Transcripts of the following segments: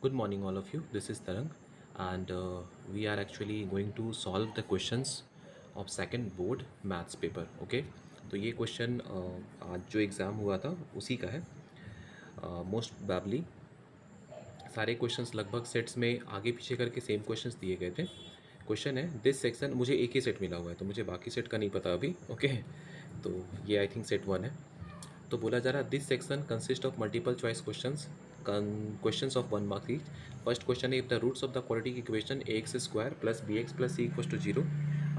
Good morning, all of you. This is Tarang, and we are actually going to solve the questions of second board maths paper. Okay, तो ये question आज जो exam हुआ था उसी का है. मोस्ट प्रोबेबली सारे क्वेश्चंस लगभग सेट्स में आगे पीछे करके सेम क्वेश्चंस दिए गए थे. क्वेश्चन है दिस सेक्शन, मुझे एक ही सेट मिला हुआ है तो मुझे बाकी सेट का नहीं पता अभी. ओके, तो ये आई थिंक सेट 1 है. तो बोला जा रहा है this section consist of multiple choice questions, questions of 1 mark each. First question है, if the roots of the quadratic equation a x square plus b x plus c equal to zero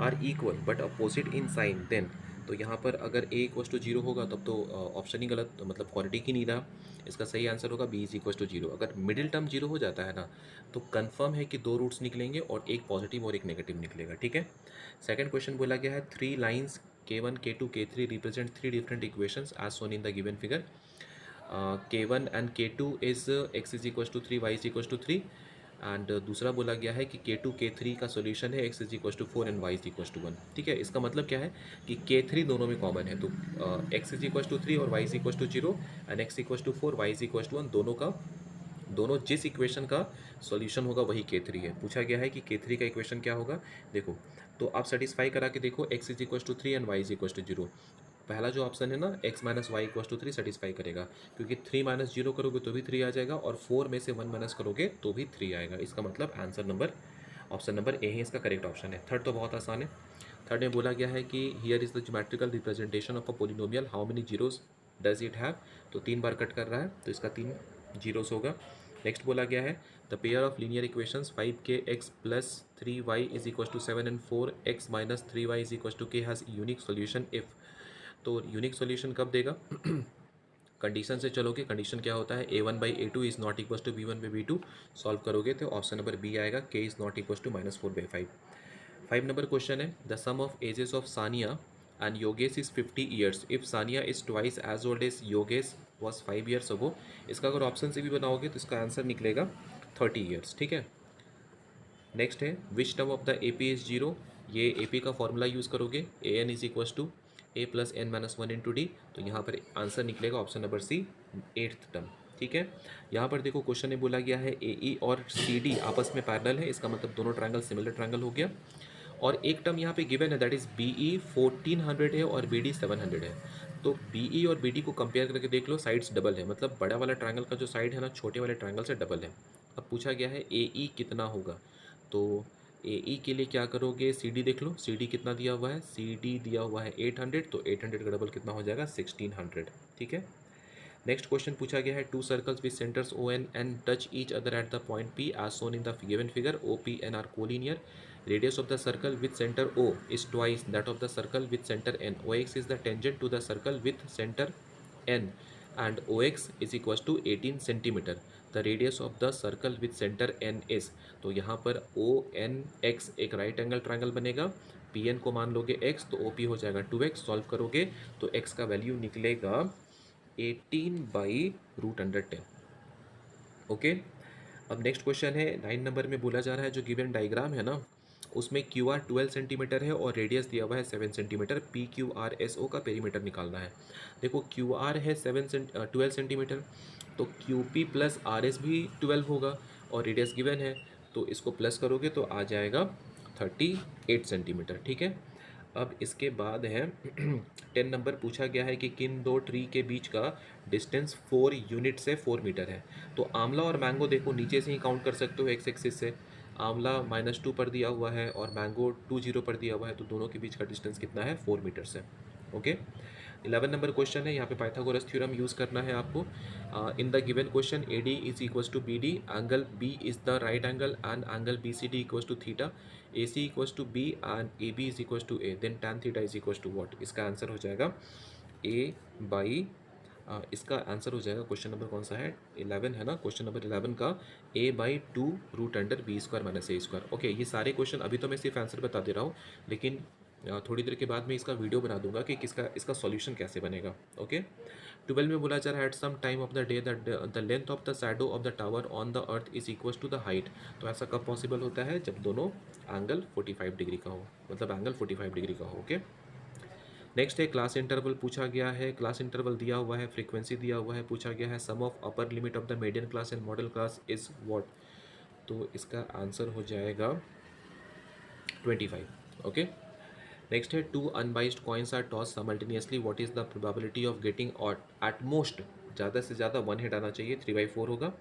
are equal but opposite in sign then. तो यहाँ पर अगर ए equal to zero होगा तब तो option ही गलत, तो मतलब क्वाड्रेटिक ही नहीं रहा. इसका सही आंसर होगा b is equal to zero. अगर मिडिल टर्म जीरो हो जाता है ना तो कंफर्म है कि दो रूट्स निकलेंगे और एक पॉजिटिव और एक नेगेटिव निकलेगा. ठीक है. सेकंड क्वेश्चन बोला गया है three lines K1, K2, K3 represent three different equations as shown in the given figure. K1 and K2 is x is equals to 3, y is equals to 3. And दूसरा बोला गया है कि K2, K3 का solution है x is equal to 4 and y is equal to 1. ठीक है. इसका मतलब क्या है कि K3 दोनों में कॉमन है, तो x इज इक्वल टू 3 और y is equal to 0 and x equal to 4, y is equal to 1. दोनों जिस इक्वेशन का सॉल्यूशन होगा वही K3 है. पूछा गया है कि K3 का इक्वेशन क्या होगा. देखो, तो आप सेटिस्फाई करा के देखो, x is equal to 3 and y is equal to 0. पहला जो ऑप्शन है ना, x minus y equal to 3 satisfy करेगा, क्योंकि 3 माइनस जीरो करोगे तो भी 3 आ जाएगा और 4 में से 1 माइनस करोगे तो भी 3 आएगा. इसका मतलब answer number option number a ही इसका करेक्ट ऑप्शन है. थर्ड तो बहुत आसान है. थर्ड में बोला गया है कि here is the geometrical representation of a polynomial, how many zeros does it have. तो 3 बार कट कर रहा है तो इसका 3 जीरोस होगा. नेक्स्ट बोला गया है the pair of linear equations 5kx plus 3y is equal to 7 and 4x minus 3y is equal to k has unique solution if. तो यूनिक सोल्यूशन कब देगा. कंडीशन से चलोगे. कंडीशन क्या होता है, a1 by a two is not equal to b1 by b2. Solve करोगे तो ऑप्शन नंबर बी आएगा, k is not equal to -4/5. 5 number question है the sum of ages of Saniya and Yogesh is 50 years if Saniya is twice as old as Yogesh was 5 years ago. इसका अगर option से भी बनाओगे तो इसका आंसर निकलेगा 30 ईयर्स. ठीक है. नेक्स्ट है which term of the A P is zero. ये ए पी का फॉर्मूला यूज़ करोगे, a n is equals to a plus n minus one into d. तो यहाँ पर आंसर निकलेगा option number c, eighth term. ठीक है. यहाँ पर देखो क्वेश्चन में बोला गया है ए ई और सी डी आपस में पैरेलल है, इसका मतलब दोनों ट्रायंगल सिमिलर ट्रायंगल हो गया. और एक टर्म यहाँ पे गिवन है दैट इज़ बी ई 1400 है और बी डी 700 है. तो बी ई और बी डी को कंपेयर करके देख लो, साइड्स डबल है, मतलब बड़ा वाला ट्रायंगल का जो साइड है ना छोटे वाले ट्रायंगल से डबल है. अब पूछा गया है ए ई कितना होगा. तो ए ई के लिए क्या करोगे, सी डी देख लो, सी डी कितना दिया हुआ है, सी डी दिया हुआ है 800, तो 800 का डबल कितना हो जाएगा 1600. ठीक है. नेक्स्ट क्वेश्चन पूछा गया है two circles with centres O N and touch each other at the point P as shown in the given figure. O P N are collinear. Radius of the circle with centre O is twice that of the circle with centre N. O X is the tangent to the circle with centre N and OX is equals to 18 centimetre. The radius of the circle with centre N is. तो यहाँ पर O N X एक right angle triangle बनेगा. P N को मान लोगे x तो O P हो जाएगा 2x. सॉल्व करोगे तो x का वैल्यू निकलेगा 18/√10. ओके. अब नेक्स्ट क्वेश्चन है 9 नंबर में बोला जा रहा है जो गिवन डायग्राम है ना उसमें क्यू आर 12 सेंटीमीटर है और रेडियस दिया हुआ है 7 centimetre. P Q R S O का पेरीमीटर निकालना है. देखो क्यू आर है 12 सेंटीमीटर, तो Q P plus R S भी 12 होगा और रेडियस गिवन है, तो इसको प्लस करोगे तो आ जाएगा 38 सेंटीमीटर. ठीक है. अब इसके बाद है 10 नंबर पूछा गया है कि किन दो ट्री के बीच का डिस्टेंस 4 यूनिट से 4 मीटर है. तो आंवला और मैंगो देखो नीचे से ही काउंट कर सकते हो एक्स एक्सिस से. आंवला -2 पर दिया हुआ है और मैंगो 20 पर दिया हुआ है, तो दोनों के बीच का डिस्टेंस कितना है 4 मीटर से. ओके. 11 नंबर क्वेश्चन है, यहाँ पे पाइथागोरस थ्योरम यूज़ करना है आपको. In the given question A D is equals to B D, angle B is the right angle and angle B C D equals to theta. A C equals to B and A B is equals to A, then tan theta is equals to what. इसका answer हो जाएगा ए by इसका answer हो जाएगा question number कौन सा है 11 है ना. क्वेश्चन नंबर 11 का a/2√√b² माइनस a². ओके. ये सारे क्वेश्चन अभी तो मैं सिर्फ आंसर बता दे रहा हूँ, लेकिन थोड़ी देर के बाद मैं इसका वीडियो बना दूंगा कि इसका सॉल्यूशन कैसे बनेगा. ओके. 12 में बोला जा रहा है at some time of the day the length of the shadow of the tower on the earth is equal to the height. तो ऐसा कब पॉसिबल होता है, जब दोनों एंगल 45 डिग्री का हो, मतलब एंगल 45 डिग्री का हो. ओके. नेक्स्ट है क्लास इंटरवल पूछा गया है, क्लास इंटरवल दिया हुआ है, फ्रीक्वेंसी दिया हुआ है, पूछा गया है sum of upper limit of the median class and modal class is what. तो इसका आंसर हो जाएगा 25। ओके, नेक्स्ट है two unbiased coins are toss simultaneously, what is the probability of getting at most, ज़्यादा से ज़्यादा वन हिट आना चाहिए, 3/4 होगा।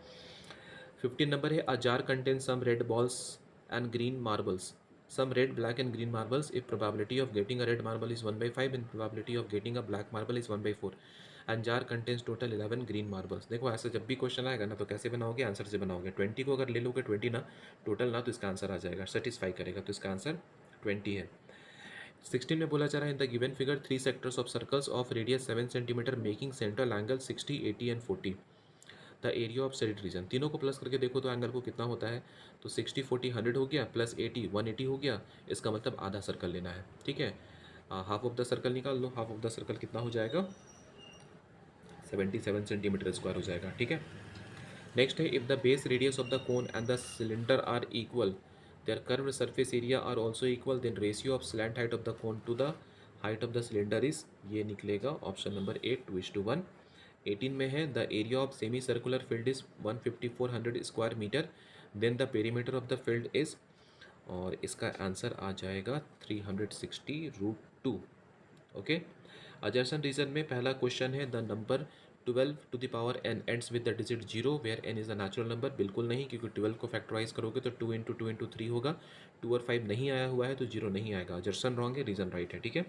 15 नंबर है a jar contain some red balls and green marbles, some red black and green marbles, if probability of getting a red marble is 1/5 and probability of getting a black marble is 1/4 and jar contains total 11 green marbles. देखो ऐसे जब भी question आएगा ना तो कैसे बनाओगे, answer से बनाओगे। 20 को अगर ले लोगे 20 ना टोटल ना, तो इसका आंसर आ जाएगा, सेटिस्फाई करेगा, तो इसका आंसर 20 है। 16 में बोला जा रहा है in the given figure three sectors of circles of radius 7 centimetre making central angle 60, 80 and 40, the area of shaded region. तीनों को प्लस करके देखो तो एंगल को कितना होता है, तो 60, 40, 100 हो गया, प्लस 80, 180 हो गया। इसका मतलब आधा सर्कल लेना है, ठीक है। हाफ ऑफ द सर्कल निकाल लो, हाफ ऑफ द सर्कल कितना हो जाएगा, 77 सेंटीमीटर स्क्वायर हो जाएगा, ठीक है। नेक्स्ट है if the base radius of the cone and the cylinder are equal, their curved surface area are also equal, then ratio of slant height of the cone to the height of the cylinder is, ये निकलेगा option number 8, 2:1। 18 में है the area of semi circular field is 15400 square metre, then the perimeter of the field is, और इसका answer आ जाएगा 360√2। Okay, अजर्सन reason में पहला question है the number 12 to the power n ends with the digit 0 where n is a natural number. बिल्कुल नहीं, क्योंकि 12 को फैक्टराइज करोगे तो 2 इंटू 2 इंटू 3 होगा, 2 और 5 नहीं आया हुआ है तो 0 नहीं आएगा। अजर्सन रॉन्ग है, रीजन राइट है, ठीक है।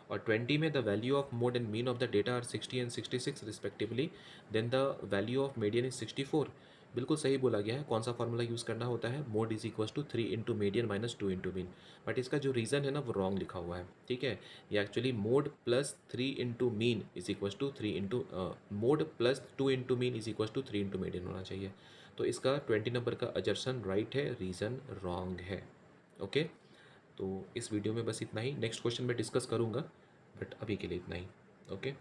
और 20 में the value of mode and mean of the data are 60 and 66 respectively, then the value of median is 64। बिल्कुल सही बोला गया है। कौन सा फॉर्मूला यूज़ करना होता है, mode is equal to 3 into median minus 2 into mean, but इसका जो रीज़न है ना वो रॉन्ग लिखा हुआ है, ठीक है। ये actually mode plus 3 into mean is equal to 3 into mode plus 2 into mean is equal to 3 into median होना चाहिए। तो इसका 20 नंबर का अजर्सन राइट है, रीज़न रॉन्ग है। ओके, तो इस वीडियो में बस इतना ही, नेक्स्ट क्वेश्चन में डिस्कस करूँगा, बट अभी के लिए इतना ही। ओके।